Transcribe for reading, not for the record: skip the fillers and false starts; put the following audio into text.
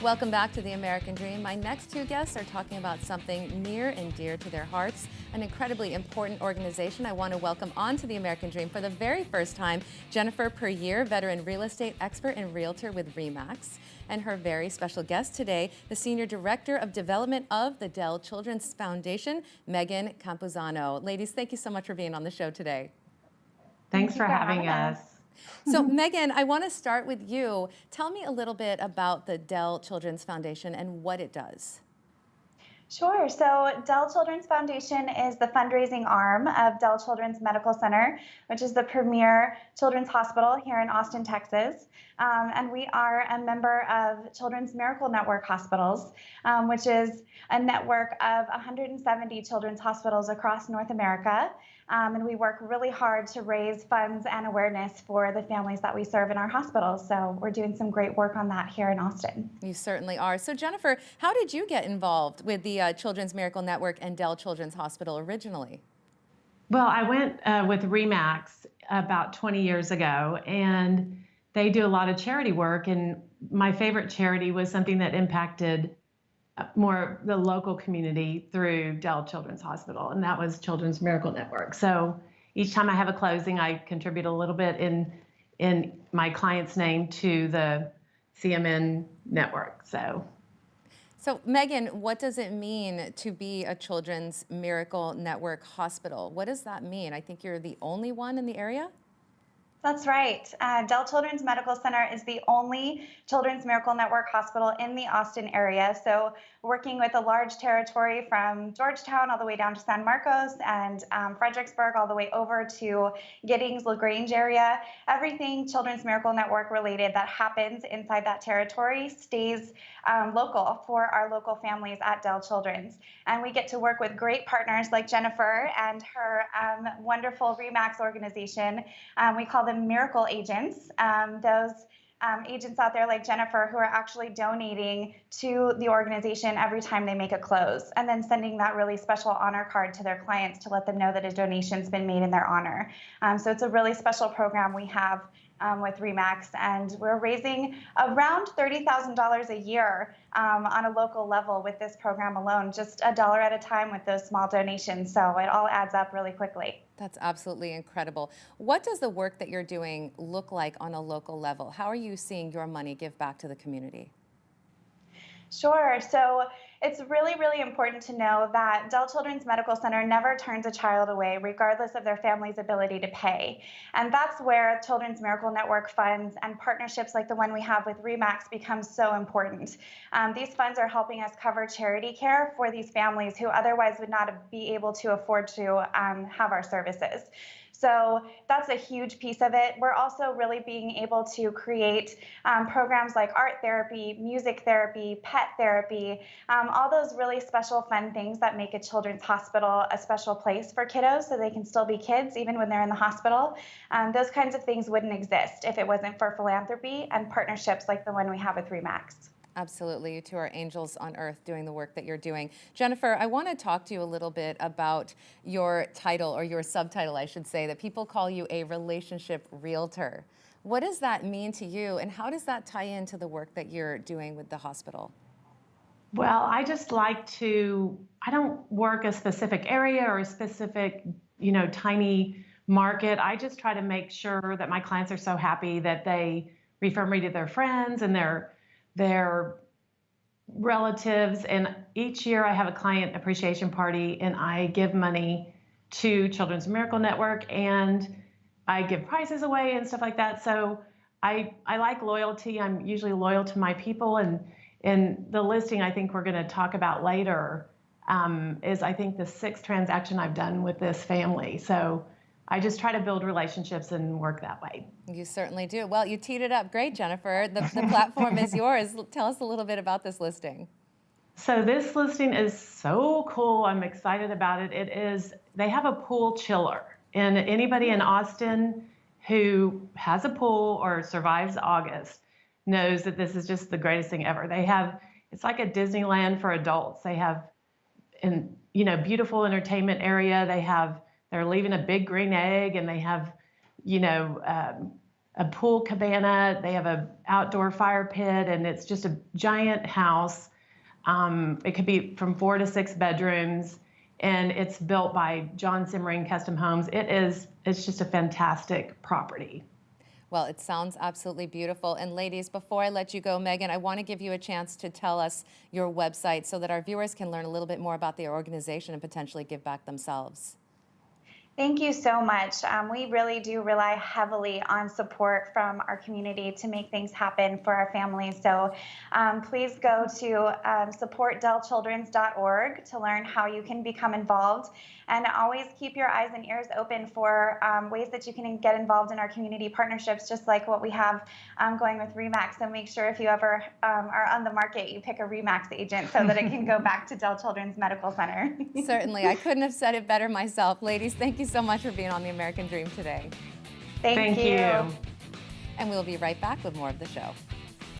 Welcome back to The American Dream. My next two guests are talking about something near and dear to their hearts, an incredibly important organization. I want to welcome onto The American Dream for the very first time, Jennifer Puryear, veteran real estate expert and realtor with REMAX, and her very special guest today, the Senior Director of Development of the Dell Children's Foundation, Megan Campuzano. Ladies, thank you so much for being on the show today. Thanks for having us. So Megan, I want to start with you. Tell me a little bit about the Dell Children's Foundation and what it does. Sure. So Dell Children's Foundation is the fundraising arm of Dell Children's Medical Center, which is the premier children's hospital here in Austin, Texas. And we are a member of Children's Miracle Network Hospitals, which is a network of 170 children's hospitals across North America. And we work really hard to raise funds and awareness for the families that we serve in our hospitals. So we're doing some great work on that here in Austin. You certainly are. So Jennifer, how did you get involved with the Children's Miracle Network and Dell Children's Hospital originally? Well, I went with REMAX about 20 years ago, and they do a lot of charity work. And my favorite charity was something that impacted more the local community through Dell Children's Hospital, and that was Children's Miracle Network. So each time I have a closing, I contribute a little bit in my client's name to the CMN network. So Megan, what does it mean to be a Children's Miracle Network hospital? What does that mean? I think you're the only one in the area? That's right. Dell Children's Medical Center is the only Children's Miracle Network hospital in the Austin area. So working with a large territory from Georgetown all the way down to San Marcos and Fredericksburg all the way over to Giddings, LaGrange area. Everything Children's Miracle Network related that happens inside that territory stays local for our local families at Dell Children's. And we get to work with great partners like Jennifer and her wonderful REMAX organization. We call them Miracle Agents. Those agents out there like Jennifer who are actually donating to the organization every time they make a close, and then sending that really special honor card to their clients to let them know that a donation's been made in their honor. So it's a really special program we have with REMAX, and we're raising around $30,000 a year on a local level with this program alone, just $1 at a time with those small donations. So it all adds up really quickly. That's absolutely incredible. What does the work that you're doing look like on a local level? How are you seeing your money give back to the community? Sure. So it's really, really important to know that Dell Children's Medical Center never turns a child away, regardless of their family's ability to pay. And that's where Children's Miracle Network funds and partnerships like the one we have with REMAX become so important. These funds are helping us cover charity care for these families who otherwise would not be able to afford to have our services. So that's a huge piece of it. We're also really being able to create programs like art therapy, music therapy, pet therapy, all those really special fun things that make a children's hospital a special place for kiddos so they can still be kids even when they're in the hospital. Those kinds of things wouldn't exist if it wasn't for philanthropy and partnerships like the one we have with REMAX. Absolutely. You two are angels on earth doing the work that you're doing. Jennifer, I want to talk to you a little bit about your title, or your subtitle, I should say, that people call you a relationship realtor. What does that mean to you, and how does that tie into the work that you're doing with the hospital? Well, I just like to, I don't work a specific area or a specific, tiny market. I just try to make sure that my clients are so happy that they refer me to their friends and their relatives. And each year I have a client appreciation party, and I give money to Children's Miracle Network, and I give prizes away and stuff like that. So I like loyalty. I'm usually loyal to my people. And in the listing I think we're going to talk about later is, I think, the 6th transaction I've done with this family. So I just try to build relationships and work that way. You certainly do. Well, you teed it up great, Jennifer. The platform is yours. Tell us a little bit about this listing. So this listing is so cool. I'm excited about it. They have a pool chiller, and anybody in Austin who has a pool or survives August knows that this is just the greatest thing ever. It's like a Disneyland for adults. They have beautiful entertainment area. They're leaving a big green egg, and they have, a pool cabana. They have a outdoor fire pit, and it's just a giant house. It could be from 4 to 6 bedrooms, and it's built by John Simmering Custom Homes. It's just a fantastic property. Well, it sounds absolutely beautiful. And ladies, before I let you go, Megan, I want to give you a chance to tell us your website so that our viewers can learn a little bit more about the organization and potentially give back themselves. Thank you so much. We really do rely heavily on support from our community to make things happen for our families. So please go to supportdellchildrens.org to learn how you can become involved. And always keep your eyes and ears open for ways that you can get involved in our community partnerships, just like what we have going with REMAX. So make sure if you ever are on the market, you pick a REMAX agent so that it can go back to Dell Children's Medical Center. Certainly. I couldn't have said it better myself. Ladies, thank you so much for being on The American Dream today. Thank you. And we'll be right back with more of the show.